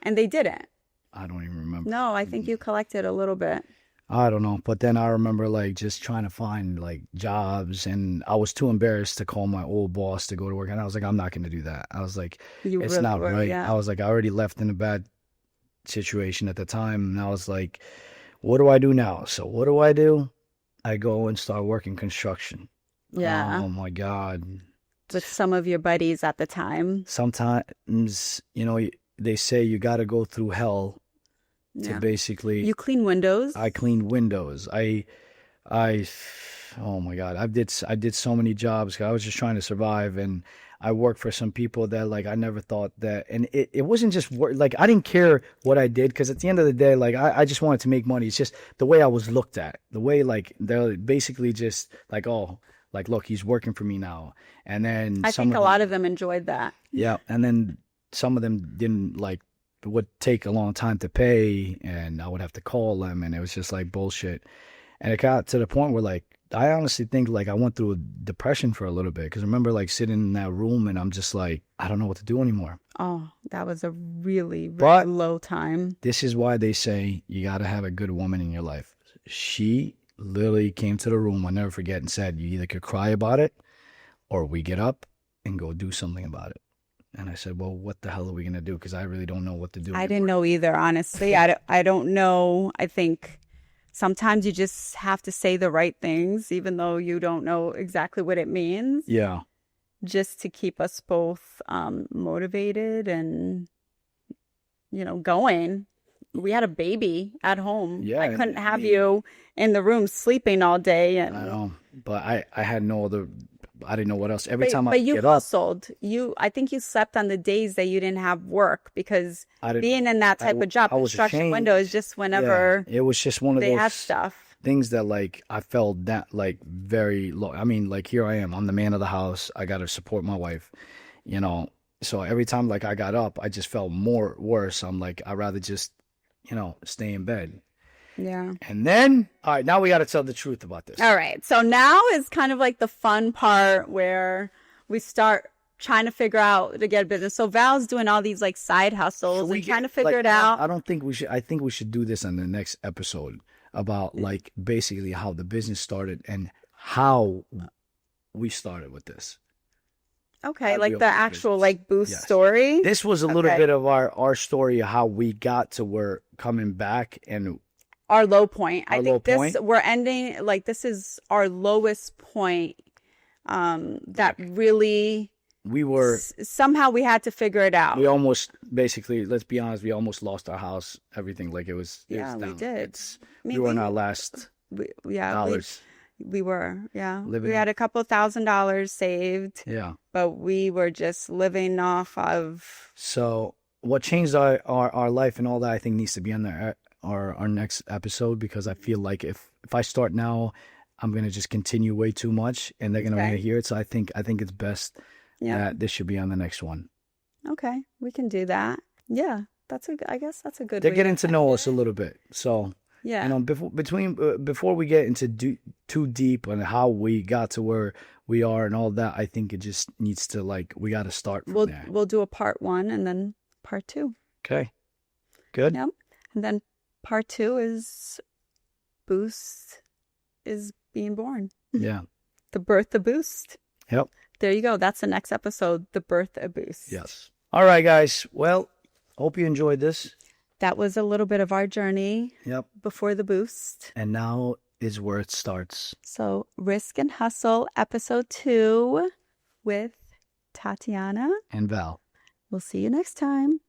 they didn't. I don't even remember. No, I think you collected a little bit. I don't know. But then I remember like just trying to find like jobs, and I was too embarrassed to call my old boss to go to work. And I was like, I'm not going to do that. I was like, it's not right. Yeah. I was like, I already left in a bad situation at the time. And I was like, what do I do now? So what do? I go and start working construction. Yeah. Oh my God. With some of your buddies at the time. Sometimes, you know, they say you got to go through hell to basically. You clean windows? I cleaned windows. Oh my God, I did so many jobs. I was just trying to survive, and I worked for some people that like I never thought that, and it wasn't just work. Like I didn't care what I did because at the end of the day, like I just wanted to make money. It's just the way I was looked at, the way like they're basically just like, oh, like look, he's working for me now. And then I think a lot of them enjoyed that. Yeah, and then some of them didn't like. It would take a long time to pay, and I would have to call them, and it was just like bullshit. And it got to the point where like I honestly think like I went through a depression for a little bit because I remember like sitting in that room and I'm just like, I don't know what to do anymore. Oh, that was a really low time. This is why they say you got to have a good woman in your life. She literally came to the room, I'll never forget, and said, you either could cry about it or we get up and go do something about it. And I said, well, what the hell are we going to do? Because I really don't know what to do anymore. I didn't know either, honestly. I don't know. I think sometimes you just have to say the right things, even though you don't know exactly what it means. Yeah. Just to keep us both motivated and, you know, going. We had a baby at home. Yeah. I couldn't have you in the room sleeping all day. And I know. But I had no other... I didn't know what else. Every time I get up. But you hustled. I think you slept on the days that you didn't have work because being in that type of job, construction window is just whenever it was just one of they those have stuff. Things that like I felt that like very low. I mean, like here I am. I'm the man of the house. I got to support my wife, you know. So every time like I got up, I just felt worse. I'm like, I'd rather just, you know, stay in bed. Yeah. And then, all right, now we got to tell the truth about this. All right. So now is kind of like the fun part where we start trying to figure out to get business. So Val's doing all these like side hustles and trying to figure it out. I don't think we should. I think we should do this on the next episode. about like basically how the business started and how we started with this. Okay, How like we the opened the actual business. like Boost Yes. story. This was a little Okay. bit of our story of how we got to where coming back and Our low point. I Our think low this point? we're ending like this is our lowest point. That really we were somehow we had to figure it out. we almost basically, let's be honest, we almost lost our house, everything. Like it was Yeah, we down. did. We were in our last Yeah, dollars. we were. Yeah, Living we had a couple $1,000 saved, Yeah. but we were just living off of. So what changed our life and all that, I think needs to be on our next episode, because I feel like if I start now, I'm gonna just continue way too much and they're gonna want to Okay. hear it. So I think it's best Yeah. that this should be on the next one. Okay, we can do that. Yeah, I guess that's a good. They're way getting to know end us a it. little bit. So Yeah. you know, before we get into too deep on how we got to where we are and all that, I think it just needs to, like, we got to start from there. We'll do a part 1 and then part 2. Okay. Good. Yep. And then part 2 is Boost is being born. Yeah. The birth of Boost. Yep. There you go. That's the next episode. The birth of Boost. Yes. All right, guys. Well, hope you enjoyed this. That was a little bit of our journey Yep. before the Boost. And now is where it starts. So, Risk and Hustle, episode 2 with Tatiana. And Val. We'll see you next time.